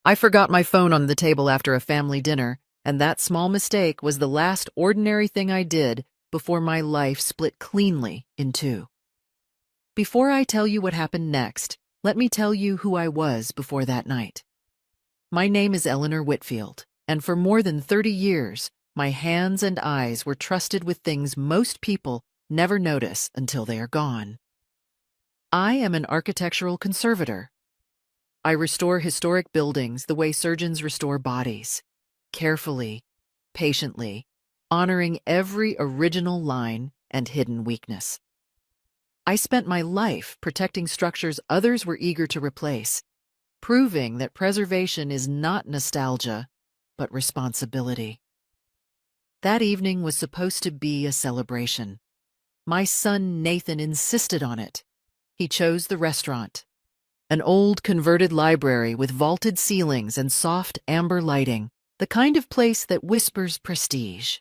I forgot my phone on the table after a family dinner, and that small mistake was the last ordinary thing I did before my life split cleanly in two. Before I tell you what happened next, let me tell you who I was before that night. My name is Eleanor Whitfield, and for more than 30 years, my hands and eyes were trusted with things most people never notice until they are gone. I am an architectural conservator. I restore historic buildings the way surgeons restore bodies, carefully, patiently, honoring every original line and hidden weakness. I spent my life protecting structures others were eager to replace, proving that preservation is not nostalgia, but responsibility. That evening was supposed to be a celebration. My son Nathan insisted on it. He chose the restaurant, an old converted library with vaulted ceilings and soft amber lighting, the kind of place that whispers prestige.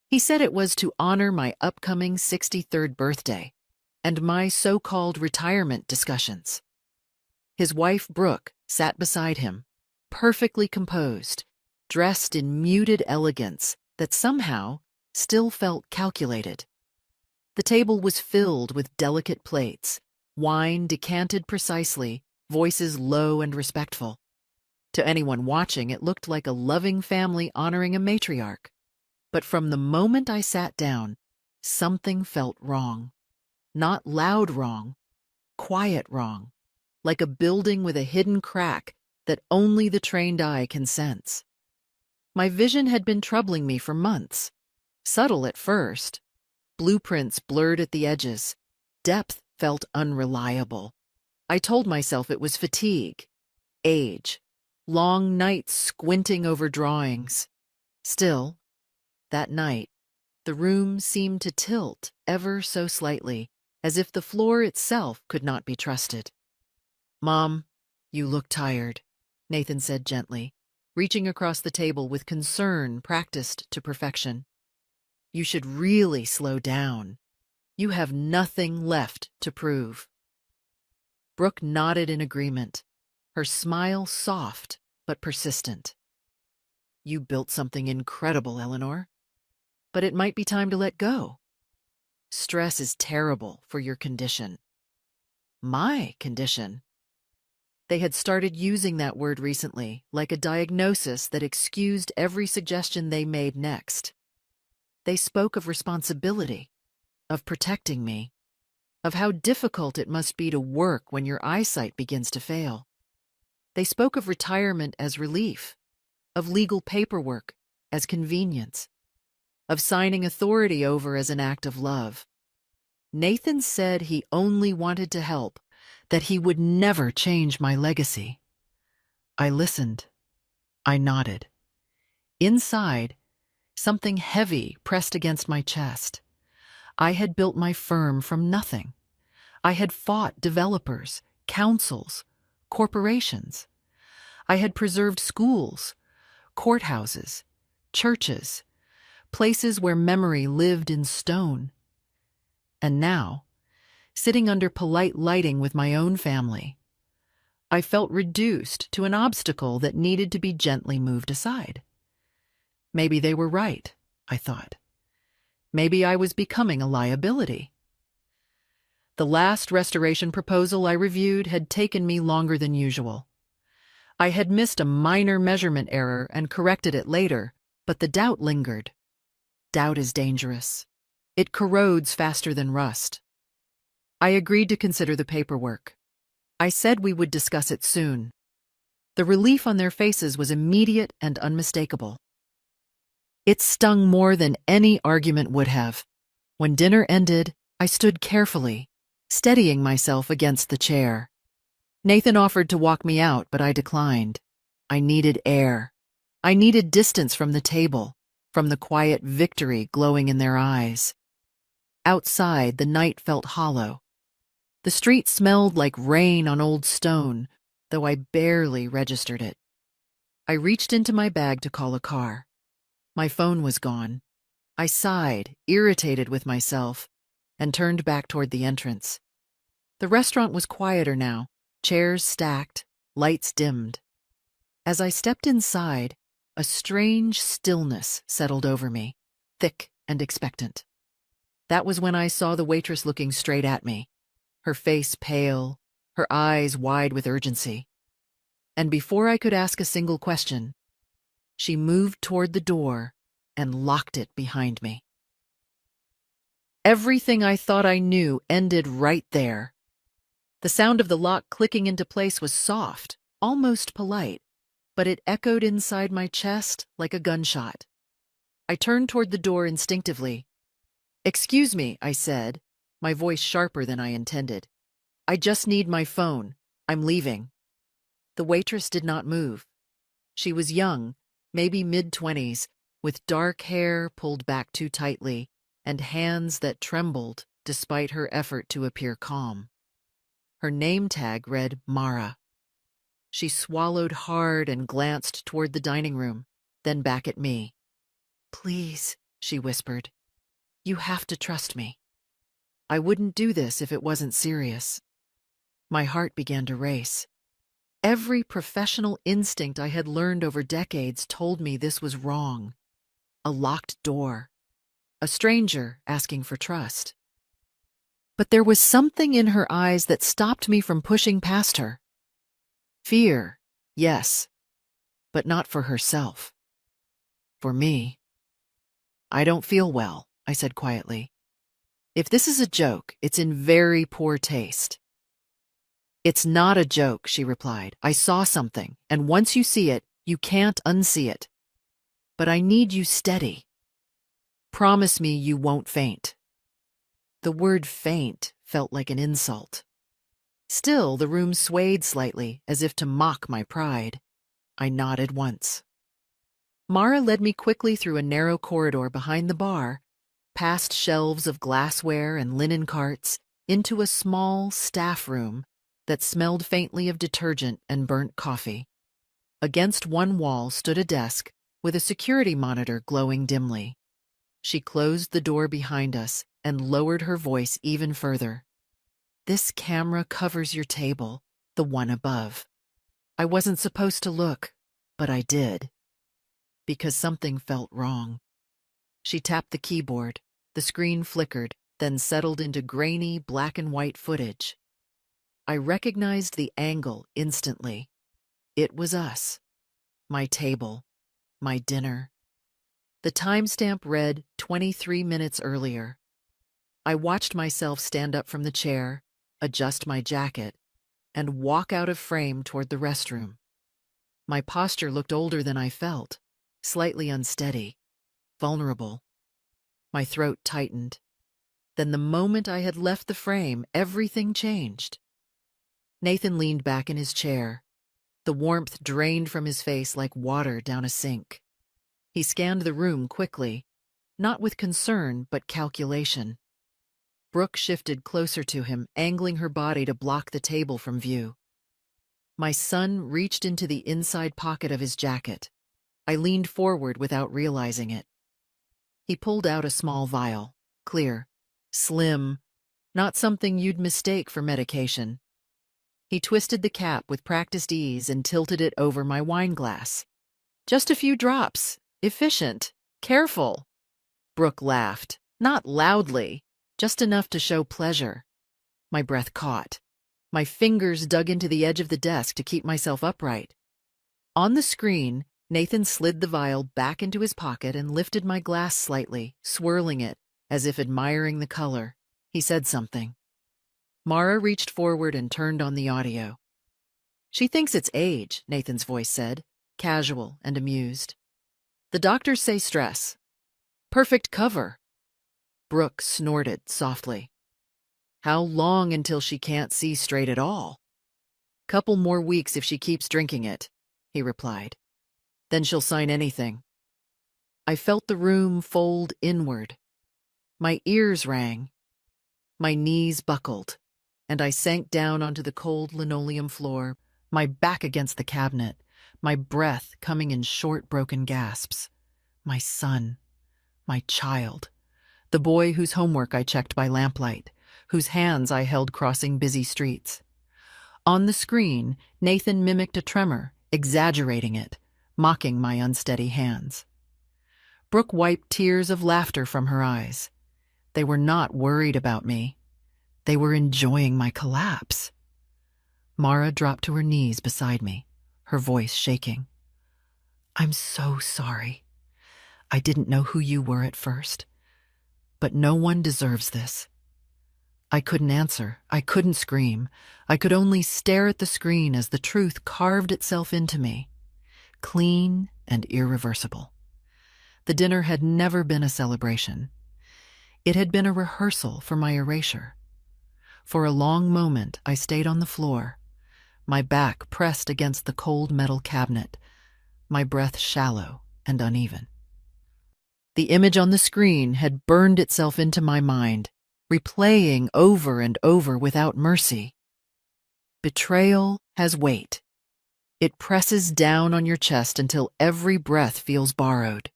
He said it was to honor my upcoming 63rd birthday and my so-called retirement discussions. His wife, Brooke, sat beside him, perfectly composed, dressed in muted elegance that somehow still felt calculated. The table was filled with delicate plates, wine decanted precisely, voices low and respectful. To anyone watching, it looked like a loving family honoring a matriarch. But from the moment I sat down, something felt wrong. Not loud wrong, quiet wrong, like a building with a hidden crack that only the trained eye can sense. My vision had been troubling me for months. Subtle at first. Blueprints blurred at the edges. Depth felt unreliable. I told myself it was fatigue, age, long nights squinting over drawings. Still, that night, the room seemed to tilt ever so slightly, as if the floor itself could not be trusted. "Mom, you look tired," Nathan said gently, reaching across the table with concern practiced to perfection. "You should really slow down. You have nothing left to prove." Brooke nodded in agreement, her smile soft but persistent. "You built something incredible, Eleanor. But it might be time to let go. Stress is terrible for your condition." My condition? They had started using that word recently, like a diagnosis that excused every suggestion they made next. They spoke of responsibility, of protecting me, of how difficult it must be to work when your eyesight begins to fail. They spoke of retirement as relief, of legal paperwork as convenience, of signing authority over as an act of love. Nathan said he only wanted to help, that he would never change my legacy. I listened. I nodded. Inside, something heavy pressed against my chest. I had built my firm from nothing. I had fought developers, councils, corporations. I had preserved schools, courthouses, churches, places where memory lived in stone. And now, sitting under polite lighting with my own family, I felt reduced to an obstacle that needed to be gently moved aside. Maybe they were right, I thought. Maybe I was becoming a liability. The last restoration proposal I reviewed had taken me longer than usual. I had missed a minor measurement error and corrected it later, but the doubt lingered. Doubt is dangerous. It corrodes faster than rust. I agreed to consider the paperwork. I said we would discuss it soon. The relief on their faces was immediate and unmistakable. It stung more than any argument would have. When dinner ended, I stood carefully, steadying myself against the chair. Nathan offered to walk me out, but I declined. I needed air. I needed distance from the table, from the quiet victory glowing in their eyes. Outside, the night felt hollow. The street smelled like rain on old stone, though I barely registered it. I reached into my bag to call a car. My phone was gone. I sighed, irritated with myself, and turned back toward the entrance. The restaurant was quieter now, chairs stacked, lights dimmed. As I stepped inside, a strange stillness settled over me, thick and expectant. That was when I saw the waitress looking straight at me, her face pale, her eyes wide with urgency. And before I could ask a single question, she moved toward the door and locked it behind me. Everything I thought I knew ended right there. The sound of the lock clicking into place was soft, almost polite, but it echoed inside my chest like a gunshot. I turned toward the door instinctively. "Excuse me," I said, my voice sharper than I intended. "I just need my phone. I'm leaving." The waitress did not move. She was young, maybe mid-20s, with dark hair pulled back too tightly and hands that trembled despite her effort to appear calm. Her name tag read Mara. She swallowed hard and glanced toward the dining room, then back at me. "Please," she whispered. "You have to trust me. I wouldn't do this if it wasn't serious." My heart began to race. Every professional instinct I had learned over decades told me this was wrong. A locked door. A stranger asking for trust. But there was something in her eyes that stopped me from pushing past her. Fear, yes, but not for herself. For me. "I don't feel well," I said quietly. "If this is a joke, it's in very poor taste." "It's not a joke," she replied. "I saw something, and once you see it, you can't unsee it. But I need you steady. Promise me you won't faint." The word faint felt like an insult. Still, the room swayed slightly, as if to mock my pride. I nodded once. Mara led me quickly through a narrow corridor behind the bar, past shelves of glassware and linen carts, into a small staff room that smelled faintly of detergent and burnt coffee. Against one wall stood a desk with a security monitor glowing dimly. She closed the door behind us and lowered her voice even further. "This camera covers your table, the one above." I wasn't supposed to look, but I did. Because something felt wrong. She tapped the keyboard. The screen flickered, then settled into grainy black and white footage. I recognized the angle instantly. It was us. My table. My dinner. The timestamp read 23 minutes earlier. I watched myself stand up from the chair, adjust my jacket, and walk out of frame toward the restroom. My posture looked older than I felt, slightly unsteady, vulnerable. My throat tightened. Then the moment I had left the frame, everything changed. Nathan leaned back in his chair. The warmth drained from his face like water down a sink. He scanned the room quickly, not with concern but calculation. Brooke shifted closer to him, angling her body to block the table from view. My son reached into the inside pocket of his jacket. I leaned forward without realizing it. He pulled out a small vial, clear, slim, not something you'd mistake for medication. He twisted the cap with practiced ease and tilted it over my wine glass. "Just a few drops. Efficient. Careful." Brooke laughed, not loudly, just enough to show pleasure. My breath caught. My fingers dug into the edge of the desk to keep myself upright. On the screen, Nathan slid the vial back into his pocket and lifted my glass slightly, swirling it, as if admiring the color. He said something. Mara reached forward and turned on the audio. "She thinks it's age," Nathan's voice said, casual and amused. "The doctors say stress. Perfect cover." Brooke snorted softly. "How long until she can't see straight at all?" "Couple more weeks if she keeps drinking it," he replied. "Then she'll sign anything." I felt the room fold inward. My ears rang. My knees buckled, and I sank down onto the cold linoleum floor, my back against the cabinet, my breath coming in short, broken gasps. My son. My child. The boy whose homework I checked by lamplight, whose hands I held crossing busy streets. On the screen, Nathan mimicked a tremor, exaggerating it, mocking my unsteady hands. Brooke wiped tears of laughter from her eyes. They were not worried about me. They were enjoying my collapse. Mara dropped to her knees beside me, her voice shaking. "I'm so sorry. I didn't know who you were at first. But no one deserves this." I couldn't answer. I couldn't scream. I could only stare at the screen as the truth carved itself into me, clean and irreversible. The dinner had never been a celebration. It had been a rehearsal for my erasure. For a long moment, I stayed on the floor, my back pressed against the cold metal cabinet, my breath shallow and uneven. The image on the screen had burned itself into my mind, replaying over and over without mercy. Betrayal has weight. It presses down on your chest until every breath feels borrowed.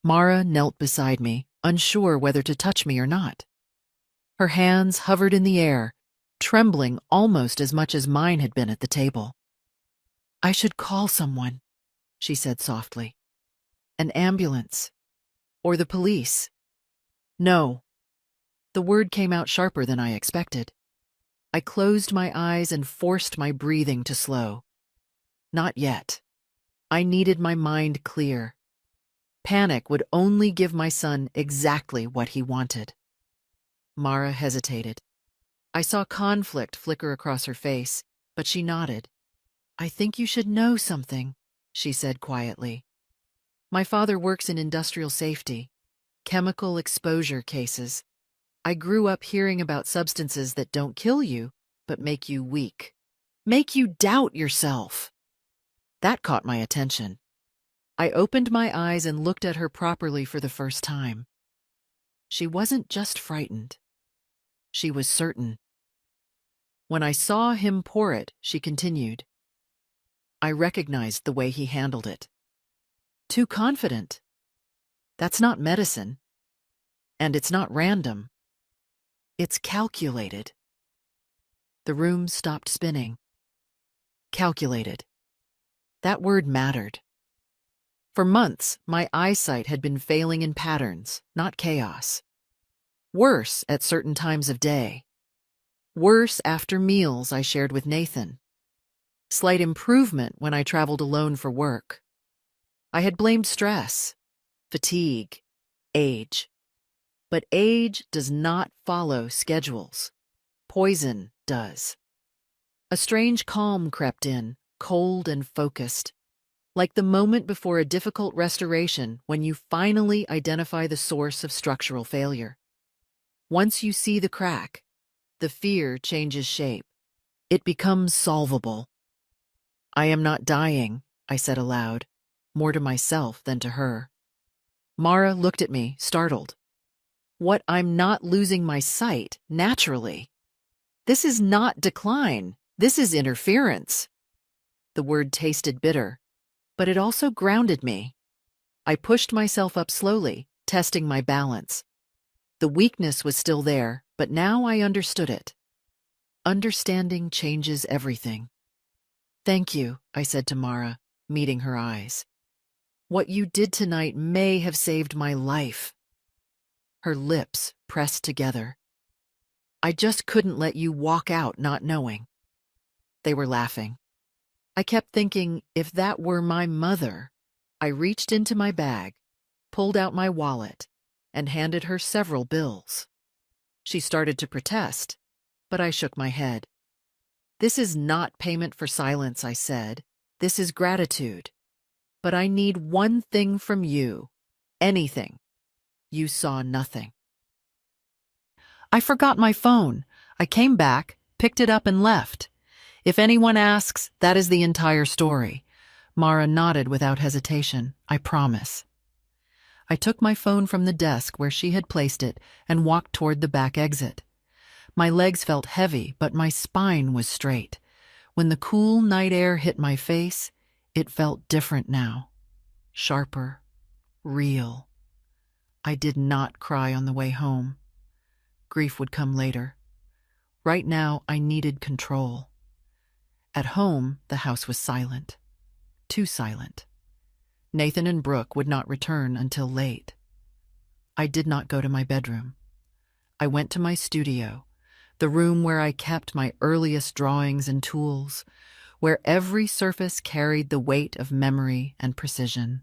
Mara knelt beside me, unsure whether to touch me or not. Her hands hovered in the air, trembling almost as much as mine had been at the table. "I should call someone," she said softly. "An ambulance. Or the police." "No." The word came out sharper than I expected. I closed my eyes and forced my breathing to slow. Not yet. I needed my mind clear. Panic would only give my son exactly what he wanted. Mara hesitated. I saw conflict flicker across her face, but she nodded. "I think you should know something," she said quietly. "My father works in industrial safety, chemical exposure cases. I grew up hearing about substances that don't kill you, but make you weak, make you doubt yourself." That caught my attention. I opened my eyes and looked at her properly for the first time. She wasn't just frightened. She was certain. When I saw him pour it, she continued. I recognized the way he handled it. Too confident. That's not medicine. And it's not random. It's calculated. The room stopped spinning. Calculated. That word mattered. For months, my eyesight had been failing in patterns, not chaos. Worse at certain times of day. Worse after meals I shared with Nathan. Slight improvement when I traveled alone for work. I had blamed stress, fatigue, age. But age does not follow schedules. Poison does. A strange calm crept in, cold and focused. Like the moment before a difficult restoration when you finally identify the source of structural failure. Once you see the crack, the fear changes shape. It becomes solvable. "I am not dying," I said aloud, more to myself than to her. Mara looked at me, startled. "What, I'm not losing my sight, naturally? This is not decline. This is interference." The word tasted bitter, but it also grounded me. I pushed myself up slowly, testing my balance. The weakness was still there, but now I understood it. Understanding changes everything. "Thank you," I said to Mara, meeting her eyes. "What you did tonight may have saved my life." Her lips pressed together. "I just couldn't let you walk out not knowing." They were laughing. I kept thinking, if that were my mother. I reached into my bag, pulled out my wallet, and handed her several bills. She started to protest, but I shook my head. "This is not payment for silence," I said. "This is gratitude. But I need one thing from you. Anything." You saw nothing. I forgot my phone. I came back, picked it up, and left. If anyone asks, that is the entire story. Mara nodded without hesitation. "I promise." I took my phone from the desk where she had placed it and walked toward the back exit. My legs felt heavy, but my spine was straight. When the cool night air hit my face, it felt different now. Sharper, real. I did not cry on the way home. Grief would come later. Right now, I needed control. At home, the house was silent. too silent. Nathan and Brooke would not return until late. I did not go to my bedroom. I went to my studio, the room where I kept my earliest drawings and tools, where every surface carried the weight of memory and precision.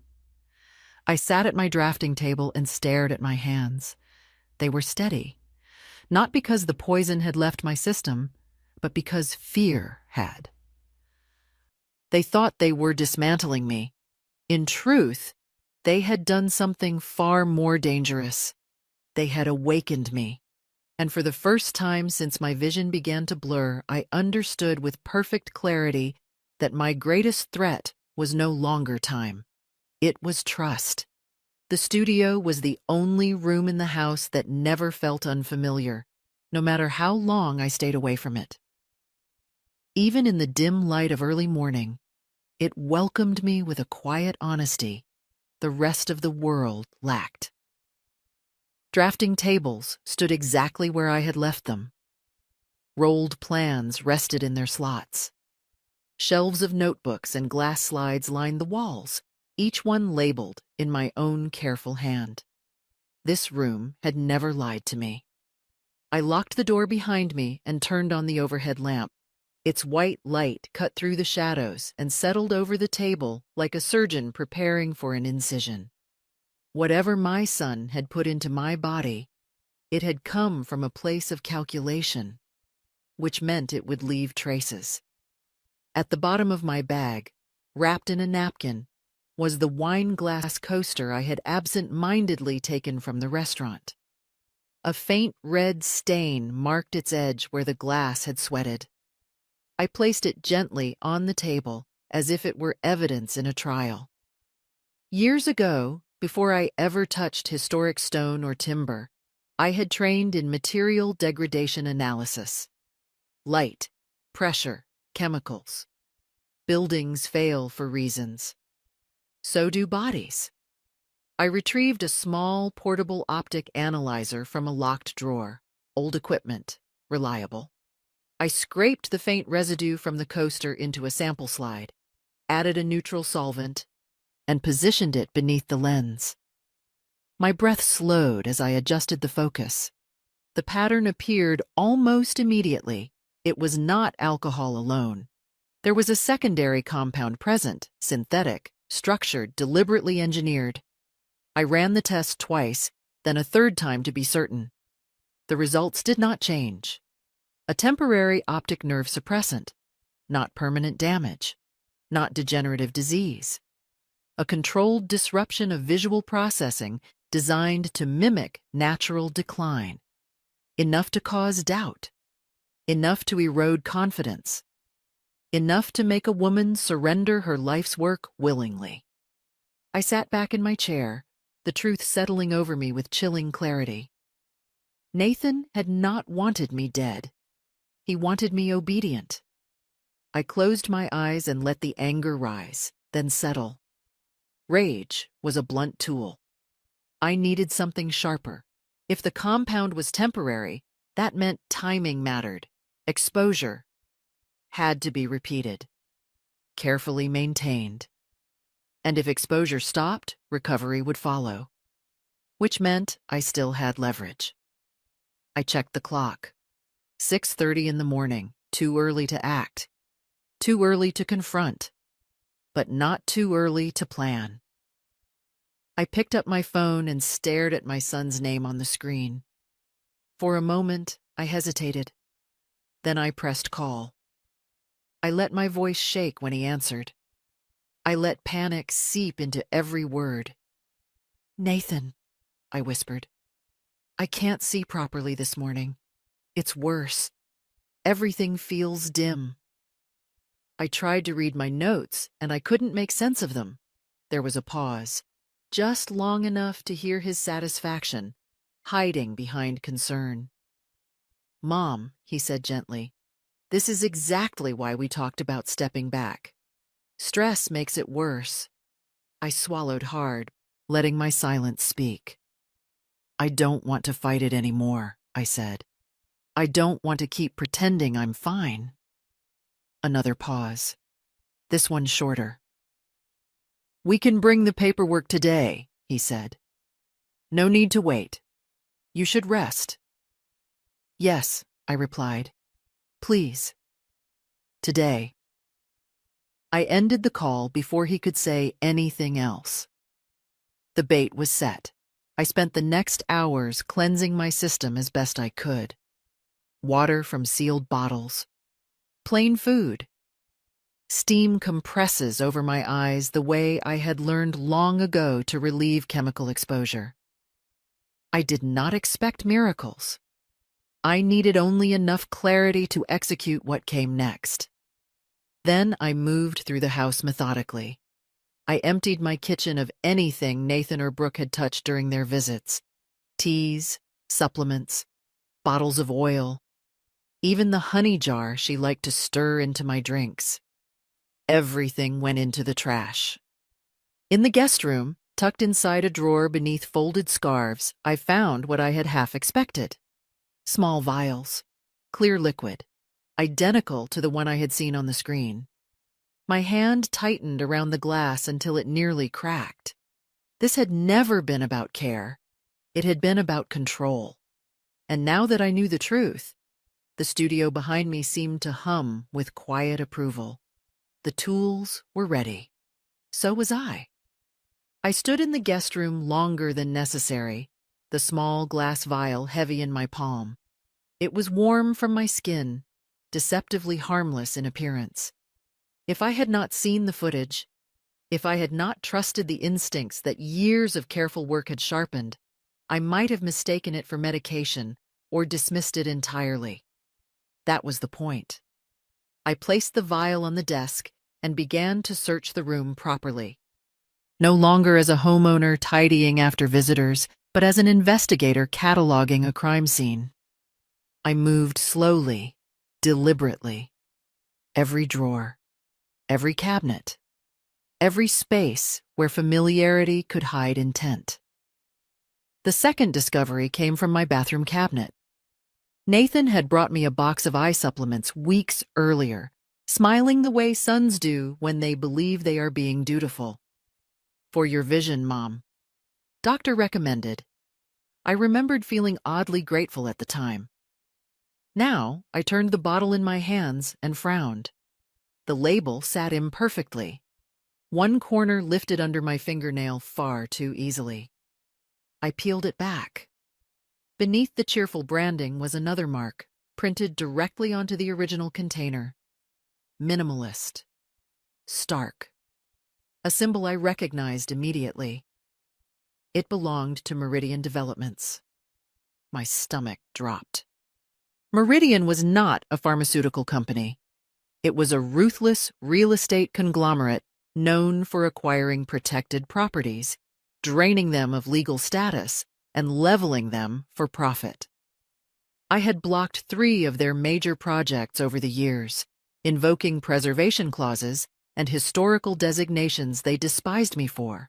I sat at my drafting table and stared at my hands. They were steady, not because the poison had left my system, but because fear had. They thought they were dismantling me. In truth, they had done something far more dangerous. They had awakened me. And for the first time since my vision began to blur, I understood with perfect clarity that my greatest threat was no longer time. It was trust. The studio was the only room in the house that never felt unfamiliar, no matter how long I stayed away from it. Even in the dim light of early morning, it welcomed me with a quiet honesty the rest of the world lacked. Drafting tables stood exactly where I had left them. Rolled plans rested in their slots. Shelves of notebooks and glass slides lined the walls, each one labeled in my own careful hand. This room had never lied to me. I locked the door behind me and turned on the overhead lamp. Its white light cut through the shadows and settled over the table like a surgeon preparing for an incision. Whatever my son had put into my body, it had come from a place of calculation, which meant it would leave traces. At the bottom of my bag, wrapped in a napkin, was the wine glass coaster I had absent-mindedly taken from the restaurant. A faint red stain marked its edge where the glass had sweated. I placed it gently on the table as if it were evidence in a trial. Years ago, before I ever touched historic stone or timber, I had trained in material degradation analysis. Light, pressure, chemicals. Buildings fail for reasons. So do bodies. I retrieved a small, portable optic analyzer from a locked drawer. Old equipment, reliable. I scraped the faint residue from the coaster into a sample slide, added a neutral solvent, and positioned it beneath the lens. My breath slowed as I adjusted the focus. The pattern appeared almost immediately. It was not alcohol alone. There was a secondary compound present, synthetic, structured, deliberately engineered. I ran the test twice, then a third time to be certain. The results did not change. A temporary optic nerve suppressant, not permanent damage, not degenerative disease. A controlled disruption of visual processing designed to mimic natural decline. Enough to cause doubt. Enough to erode confidence. Enough to make a woman surrender her life's work willingly. I sat back in my chair, the truth settling over me with chilling clarity. Nathan had not wanted me dead. He wanted me obedient. I closed my eyes and let the anger rise, then settle. Rage was a blunt tool. I needed something sharper. If the compound was temporary, that meant timing mattered. Exposure had to be repeated, carefully maintained. And if exposure stopped, recovery would follow, which meant I still had leverage. I checked the clock. 6:30 in the morning, too early to act, too early to confront, but not too early to plan. I picked up my phone and stared at my son's name on the screen. For a moment, I hesitated. Then I pressed call. I let my voice shake when he answered. I let panic seep into every word. "Nathan," I whispered. "I can't see properly this morning. It's worse. Everything feels dim." I tried to read my notes, and I couldn't make sense of them. There was a pause, just long enough to hear his satisfaction, hiding behind concern. "Mom," he said gently, "this is exactly why we talked about stepping back. Stress makes it worse." I swallowed hard, letting my silence speak. "I don't want to fight it anymore," I said. "I don't want to keep pretending I'm fine." Another pause. This one shorter. "We can bring the paperwork today," he said. "No need to wait. You should rest." "Yes," I replied. "Please. Today." I ended the call before he could say anything else. The bait was set. I spent the next hours cleansing my system as best I could. Water from sealed bottles. Plain food. Steam compresses over my eyes the way I had learned long ago to relieve chemical exposure. I did not expect miracles. I needed only enough clarity to execute what came next. Then I moved through the house methodically. I emptied my kitchen of anything Nathan or Brooke had touched during their visits. Teas, supplements, bottles of oil, even the honey jar she liked to stir into my drinks. Everything went into the trash. In the guest room, tucked inside a drawer beneath folded scarves, I found what I had half expected. Small vials, clear liquid, identical to the one I had seen on the screen. My hand tightened around the glass until it nearly cracked. This had never been about care. It had been about control. And now that I knew the truth, the studio behind me seemed to hum with quiet approval. The tools were ready. So was I. I stood in the guest room longer than necessary, the small glass vial heavy in my palm. It was warm from my skin, deceptively harmless in appearance. If I had not seen the footage, if I had not trusted the instincts that years of careful work had sharpened, I might have mistaken it for medication or dismissed it entirely. That was the point. I placed the vial on the desk and began to search the room properly. No longer as a homeowner tidying after visitors, but as an investigator cataloging a crime scene. I moved slowly, deliberately. Every drawer, every cabinet, every space where familiarity could hide intent. The second discovery came from my bathroom cabinet. Nathan had brought me a box of eye supplements weeks earlier, smiling the way sons do when they believe they are being dutiful. "For your vision, Mom," Doctor recommended. I remembered feeling oddly grateful at the time. Now, I turned the bottle in my hands and frowned. The label sat imperfectly. One corner lifted under my fingernail far too easily. I peeled it back. Beneath the cheerful branding was another mark, printed directly onto the original container. Minimalist. Stark. A symbol I recognized immediately. It belonged to Meridian Developments. My stomach dropped. Meridian was not a pharmaceutical company. It was a ruthless real estate conglomerate known for acquiring protected properties, draining them of legal status, and leveling them for profit. I had blocked 3 of their major projects over the years, invoking preservation clauses and historical designations they despised me for.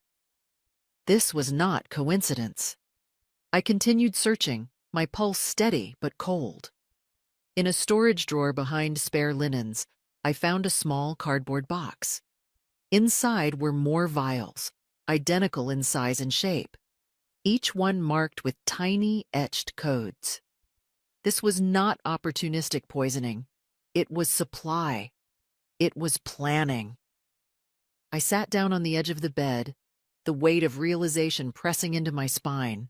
This was not coincidence. I continued searching, my pulse steady but cold. In a storage drawer behind spare linens, I found a small cardboard box. Inside were more vials, identical in size and shape, each one marked with tiny etched codes. This was not opportunistic poisoning. It was supply. It was planning. I sat down on the edge of the bed, the weight of realization pressing into my spine.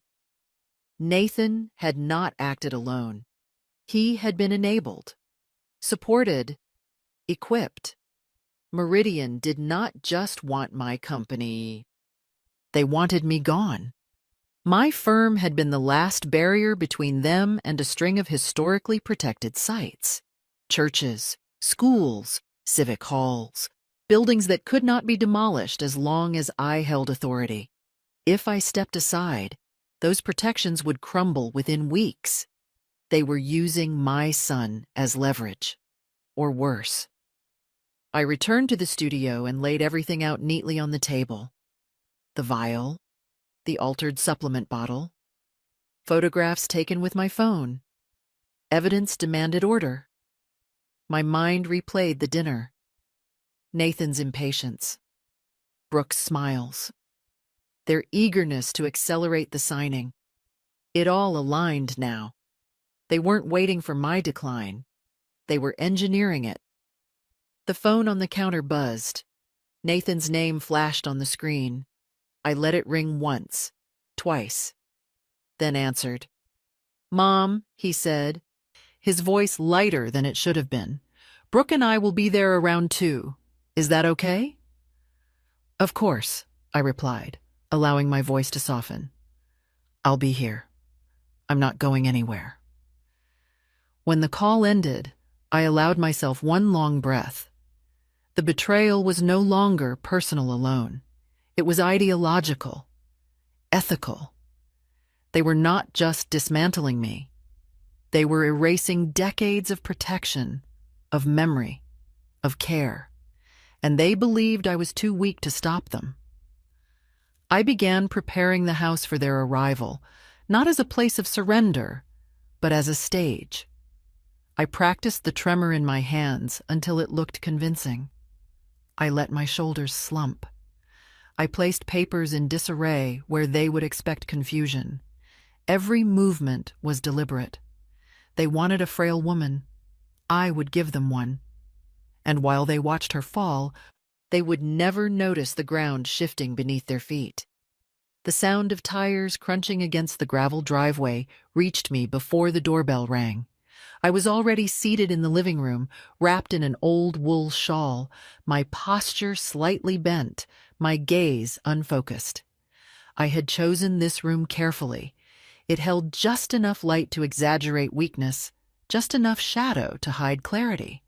Nathan had not acted alone. He had been enabled, supported, equipped. Meridian did not just want my company. They wanted me gone. My firm had been the last barrier between them and a string of historically protected sites. Churches, schools, civic halls, buildings that could not be demolished as long as I held authority. If I stepped aside, those protections would crumble within weeks. They were using my son as leverage, or worse. I returned to the studio and laid everything out neatly on the table. The vial, the altered supplement bottle, photographs taken with my phone. Evidence demanded order. My mind replayed the dinner. Nathan's impatience. Brooke's smiles, their eagerness to accelerate the signing. It all aligned now. They weren't waiting for my decline. They were engineering it. The phone on the counter buzzed. Nathan's name flashed on the screen. I let it ring once, twice, then answered. "Mom," he said, his voice lighter than it should have been. "Brooke and I will be there around 2. Is that okay?" "Of course," I replied, allowing my voice to soften. "I'll be here. I'm not going anywhere." When the call ended, I allowed myself one long breath. The betrayal was no longer personal alone. It was ideological, ethical. They were not just dismantling me. They were erasing decades of protection, of memory, of care, and they believed I was too weak to stop them. I began preparing the house for their arrival, not as a place of surrender, but as a stage. I practiced the tremor in my hands until it looked convincing. I let my shoulders slump. I placed papers in disarray where they would expect confusion. Every movement was deliberate. They wanted a frail woman. I would give them one. And while they watched her fall, they would never notice the ground shifting beneath their feet. The sound of tires crunching against the gravel driveway reached me before the doorbell rang. I was already seated in the living room, wrapped in an old wool shawl, my posture slightly bent, my gaze unfocused. I had chosen this room carefully. It held just enough light to exaggerate weakness, just enough shadow to hide clarity.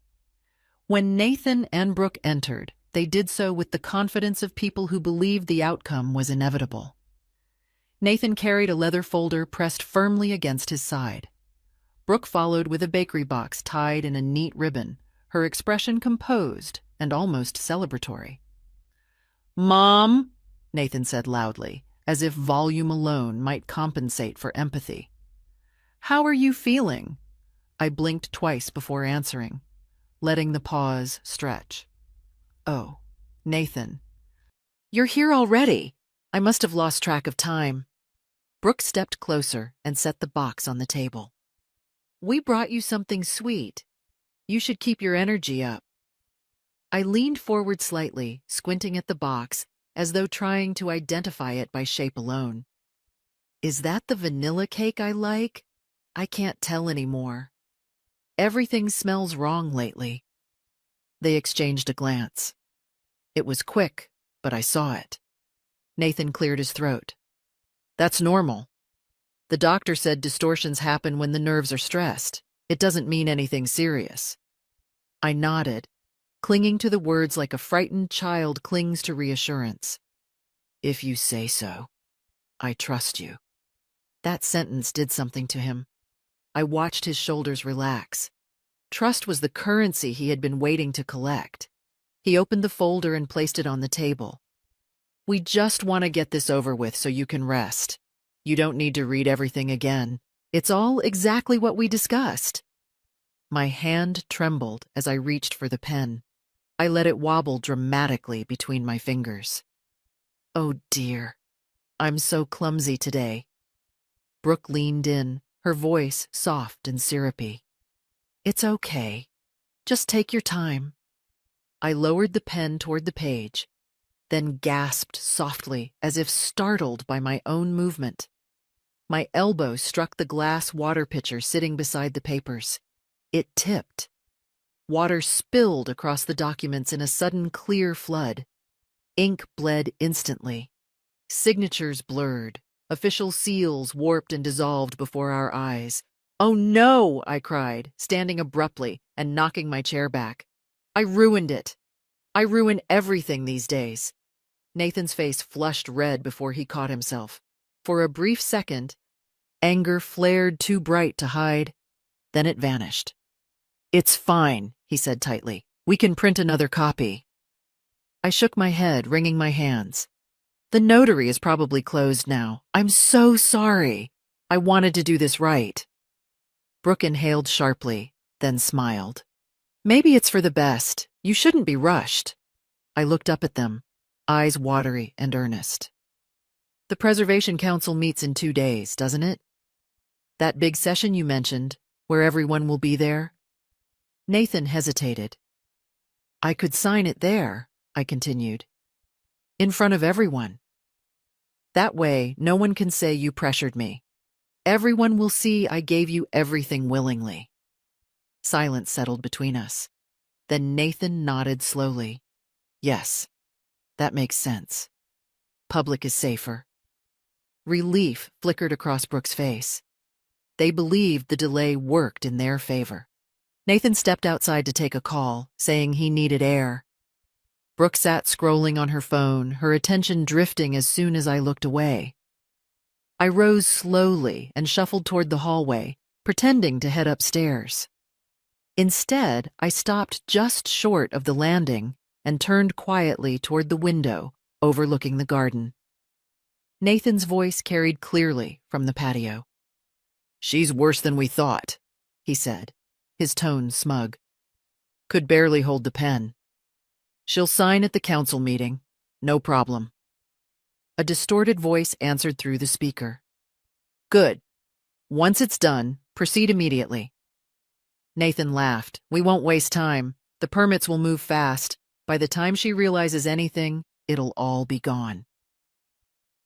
When Nathan and Brooke entered, they did so with the confidence of people who believed the outcome was inevitable. Nathan carried a leather folder pressed firmly against his side. Brooke followed with a bakery box tied in a neat ribbon, her expression composed and almost celebratory. "Mom," Nathan said loudly, as if volume alone might compensate for empathy. "How are you feeling?" I blinked twice before answering, letting the pause stretch. "Oh, Nathan. You're here already. I must have lost track of time." Brooke stepped closer and set the box on the table. "We brought you something sweet. You should keep your energy up." I leaned forward slightly, squinting at the box, as though trying to identify it by shape alone. Is that the vanilla cake I like? I can't tell anymore. Everything smells wrong lately. They exchanged a glance. It was quick, but I saw it. Nathan cleared his throat. "That's normal. The doctor said distortions happen when the nerves are stressed. It doesn't mean anything serious." I nodded, clinging to the words like a frightened child clings to reassurance. "If you say so, I trust you." That sentence did something to him. I watched his shoulders relax. Trust was the currency he had been waiting to collect. He opened the folder and placed it on the table. "We just want to get this over with so you can rest. You don't need to read everything again. It's all exactly what we discussed." My hand trembled as I reached for the pen. I let it wobble dramatically between my fingers. Oh dear, I'm so clumsy today. Brooke leaned in, her voice soft and syrupy. "It's okay. Just take your time." I lowered the pen toward the page, then gasped softly as if startled by my own movement. My elbow struck the glass water pitcher sitting beside the papers. It tipped. Water spilled across the documents in a sudden clear flood. Ink bled instantly. Signatures blurred. Official seals warped and dissolved before our eyes. "Oh no!" I cried, standing abruptly and knocking my chair back. "I ruined it. I ruin everything these days." Nathan's face flushed red before he caught himself. For a brief second, anger flared too bright to hide. Then it vanished. "It's fine," he said tightly. "We can print another copy." I shook my head, wringing my hands. "The notary is probably closed now. I'm so sorry. I wanted to do this right." Brooke inhaled sharply, then smiled. "Maybe it's for the best. You shouldn't be rushed." I looked up at them. eyes watery and earnest. The Preservation Council meets in 2 days, doesn't it? That big session you mentioned, where everyone will be there? Nathan hesitated. I could sign it there, I continued. In front of everyone. That way, no one can say you pressured me. Everyone will see I gave you everything willingly. Silence settled between us. Then Nathan nodded slowly. Yes, that makes sense. Public is safer. Relief flickered across Brooke's face. They believed the delay worked in their favor. Nathan stepped outside to take a call, saying he needed air. Brooke sat scrolling on her phone, her attention drifting as soon as I looked away. I rose slowly and shuffled toward the hallway, pretending to head upstairs. Instead, I stopped just short of the landing and turned quietly toward the window overlooking the garden. Nathan's voice carried clearly from the patio. She's worse than we thought, he said, his tone smug. Could barely hold the pen. She'll sign at the council meeting. No problem. A distorted voice answered through the speaker. Good. Once it's done, proceed immediately. Nathan laughed. We won't waste time. The permits will move fast. By the time she realizes anything, it'll all be gone.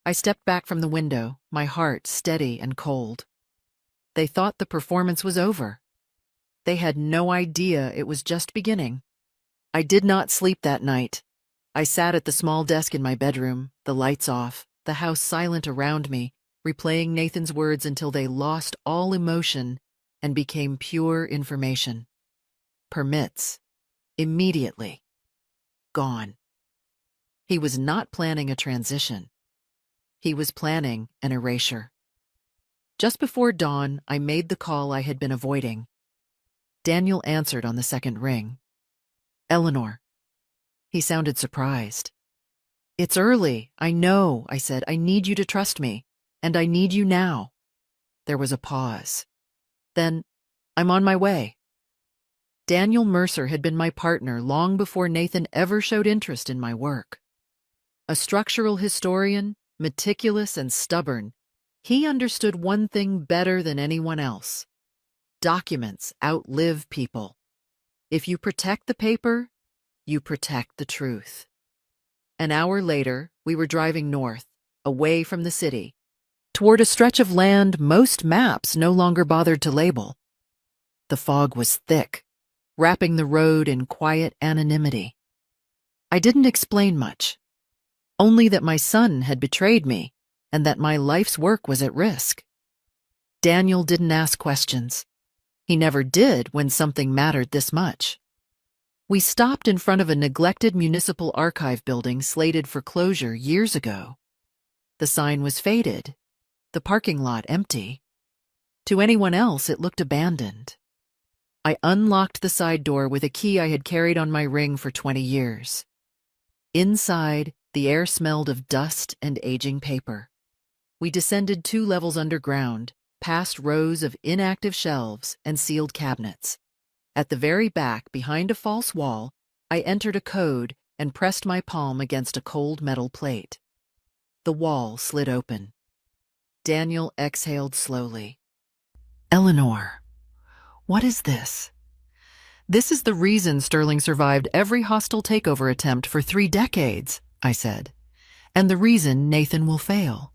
I stepped back from the window, my heart steady and cold. They thought the performance was over. They had no idea it was just beginning. I did not sleep that night. I sat at the small desk in my bedroom, the lights off, the house silent around me, replaying Nathan's words until they lost all emotion and became pure information. Permits. Immediately. Gone. He was not planning a transition. He was planning an erasure. Just before dawn, I made the call I had been avoiding. Daniel answered on the second ring. Eleanor. He sounded surprised. It's early, I know, I said. I need you to trust me, and I need you now. There was a pause. Then, I'm on my way. Daniel Mercer had been my partner long before Nathan ever showed interest in my work. A structural historian, meticulous and stubborn, he understood one thing better than anyone else. Documents outlive people. If you protect the paper, you protect the truth. An hour later, we were driving north, away from the city, toward a stretch of land most maps no longer bothered to label. The fog was thick, wrapping the road in quiet anonymity. I didn't explain much, only that my son had betrayed me and that my life's work was at risk. Daniel didn't ask questions. He never did when something mattered this much. We stopped in front of a neglected municipal archive building slated for closure years ago. The sign was faded, the parking lot empty. To anyone else, it looked abandoned. I unlocked the side door with a key I had carried on my ring for 20 years. Inside, the air smelled of dust and aging paper. We descended 2 levels underground, past rows of inactive shelves and sealed cabinets. At the very back, behind a false wall, I entered a code and pressed my palm against a cold metal plate. The wall slid open. Daniel exhaled slowly. Eleanor, what is this? This is the reason Sterling survived every hostile takeover attempt for 3 decades, I said, and the reason Nathan will fail.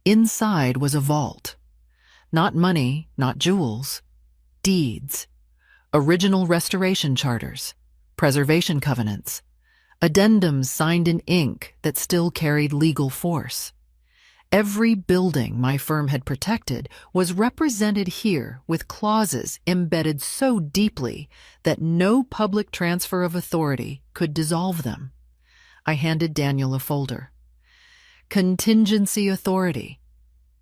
Inside was a vault. Not money, not jewels. Deeds. Original restoration charters. Preservation covenants. Addendums signed in ink that still carried legal force. Every building my firm had protected was represented here with clauses embedded so deeply that no public transfer of authority could dissolve them. I handed Daniel a folder. Contingency authority.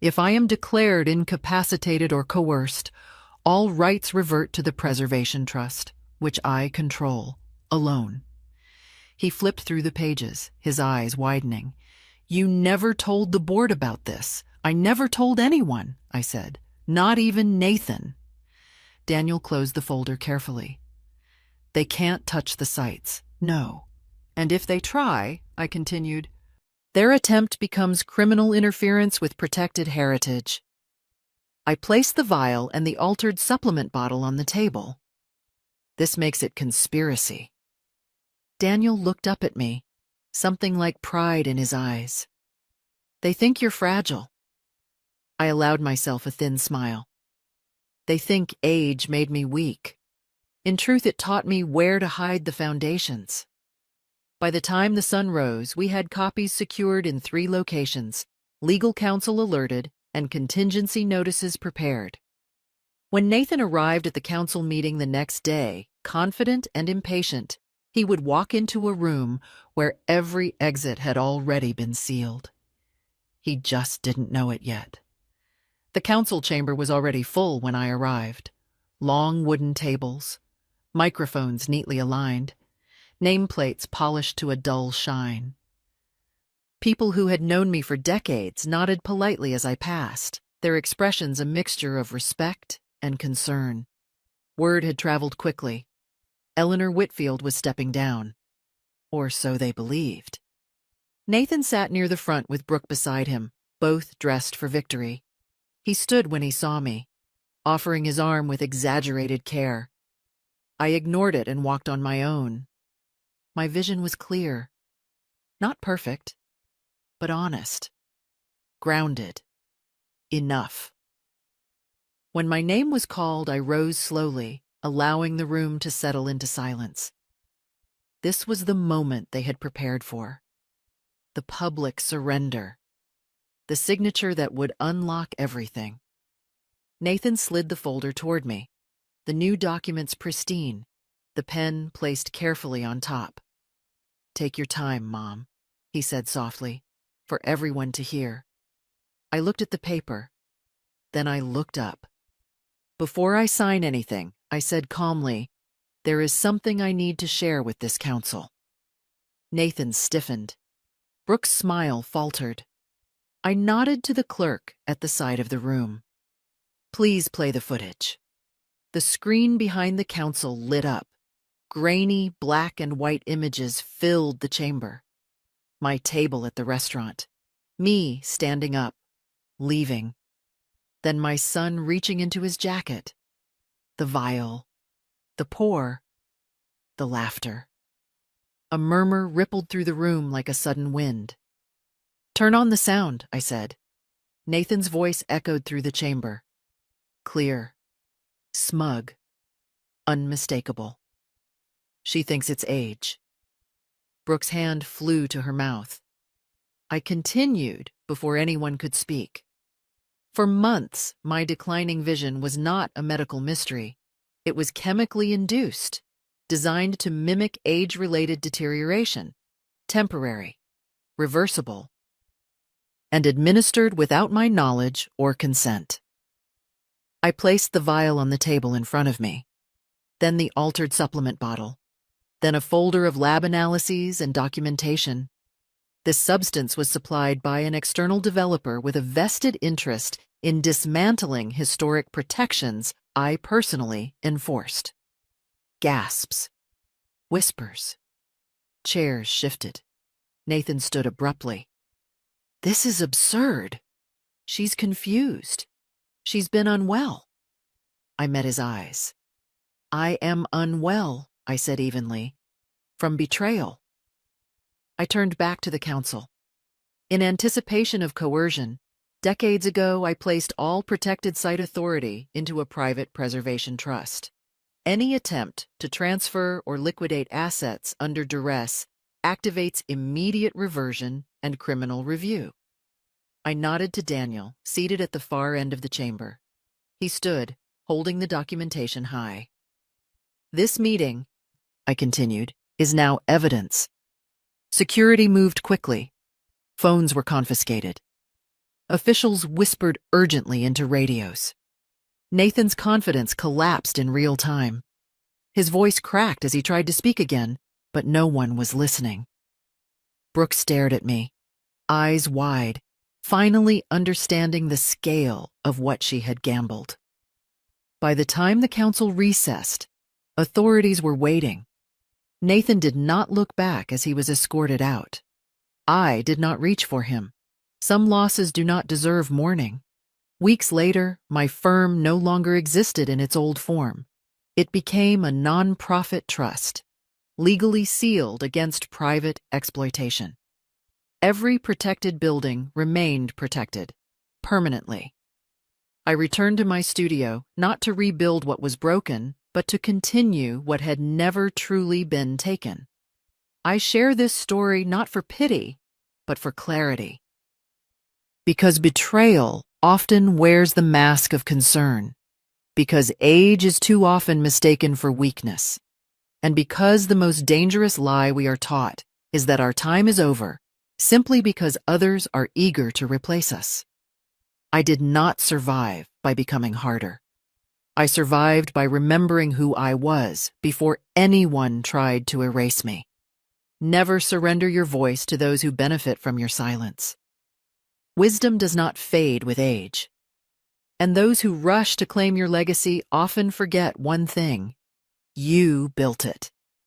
If I am declared incapacitated or coerced, all rights revert to the Preservation Trust, which I control, alone. He flipped through the pages, his eyes widening. You never told the board about this. I never told anyone, I said. Not even Nathan. Daniel closed the folder carefully. They can't touch the sites. No. And if they try, I continued, their attempt becomes criminal interference with protected heritage. I placed the vial and the altered supplement bottle on the table. This makes it conspiracy. Daniel looked up at me, something like pride in his eyes. They think you're fragile. I allowed myself a thin smile. They think age made me weak. In truth, it taught me where to hide the foundations. By the time the sun rose, we had copies secured in 3 locations, legal counsel alerted, and contingency notices prepared. When Nathan arrived at the council meeting the next day, confident and impatient, he would walk into a room where every exit had already been sealed. He just didn't know it yet. The council chamber was already full when I arrived. Long wooden tables, microphones neatly aligned, nameplates polished to a dull shine. People who had known me for decades nodded politely as I passed, their expressions a mixture of respect and concern. Word had traveled quickly. Eleanor Whitfield was stepping down. Or so they believed. Nathan sat near the front with Brooke beside him, both dressed for victory. He stood when he saw me, offering his arm with exaggerated care. I ignored it and walked on my own. My vision was clear. Not perfect, but honest. Grounded. Enough. When my name was called, I rose slowly, allowing the room to settle into silence. This was the moment they had prepared for. The public surrender. The signature that would unlock everything. Nathan slid the folder toward me, the new documents pristine, the pen placed carefully on top. "Take your time, Mom," he said softly, for everyone to hear. I looked at the paper. Then I looked up. "Before I sign anything," I said calmly, "there is something I need to share with this council." Nathan stiffened. Brooke's smile faltered. I nodded to the clerk at the side of the room. "Please play the footage." The screen behind the council lit up. Grainy black and white images filled the chamber. My table at the restaurant. Me standing up, leaving. Then my son reaching into his jacket. The vial. The pour. The laughter. A murmur rippled through the room like a sudden wind. "Turn on the sound," I said. Nathan's voice echoed through the chamber. Clear. Smug. Unmistakable. "She thinks it's age." Brooke's hand flew to her mouth. I continued before anyone could speak. For months, my declining vision was not a medical mystery. It was chemically induced, designed to mimic age-related deterioration, temporary, reversible, and administered without my knowledge or consent. I placed the vial on the table in front of me, then the altered supplement bottle, then a folder of lab analyses and documentation. This substance was supplied by an external developer with a vested interest in dismantling historic protections I personally enforced. Gasps. Whispers. Chairs shifted. Nathan stood abruptly. "This is absurd. She's confused. She's been unwell." I met his eyes. "I am unwell," I said evenly, "from betrayal." I turned back to the council. In anticipation of coercion, decades ago I placed all protected site authority into a private preservation trust. Any attempt to transfer or liquidate assets under duress activates immediate reversion and criminal review. I nodded to Daniel, seated at the far end of the chamber. He stood, holding the documentation high. "This meeting," I continued, "is now evidence." Security moved quickly. Phones were confiscated. Officials whispered urgently into radios. Nathan's confidence collapsed in real time. His voice cracked as he tried to speak again, but no one was listening. Brooke stared at me, eyes wide, finally understanding the scale of what she had gambled. By the time the council recessed, authorities were waiting. Nathan did not look back as he was escorted out. I did not reach for him. Some losses do not deserve mourning. Weeks later, my firm no longer existed in its old form. It became a non-profit trust, legally sealed against private exploitation. Every protected building remained protected, permanently. I returned to my studio, not to rebuild what was broken, but to continue what had never truly been taken. I share this story not for pity, but for clarity. Because betrayal often wears the mask of concern, because age is too often mistaken for weakness, and because the most dangerous lie we are taught is that our time is over simply because others are eager to replace us. I did not survive by becoming harder. I survived by remembering who I was before anyone tried to erase me. Never surrender your voice to those who benefit from your silence. Wisdom does not fade with age. And those who rush to claim your legacy often forget one thing: you built it.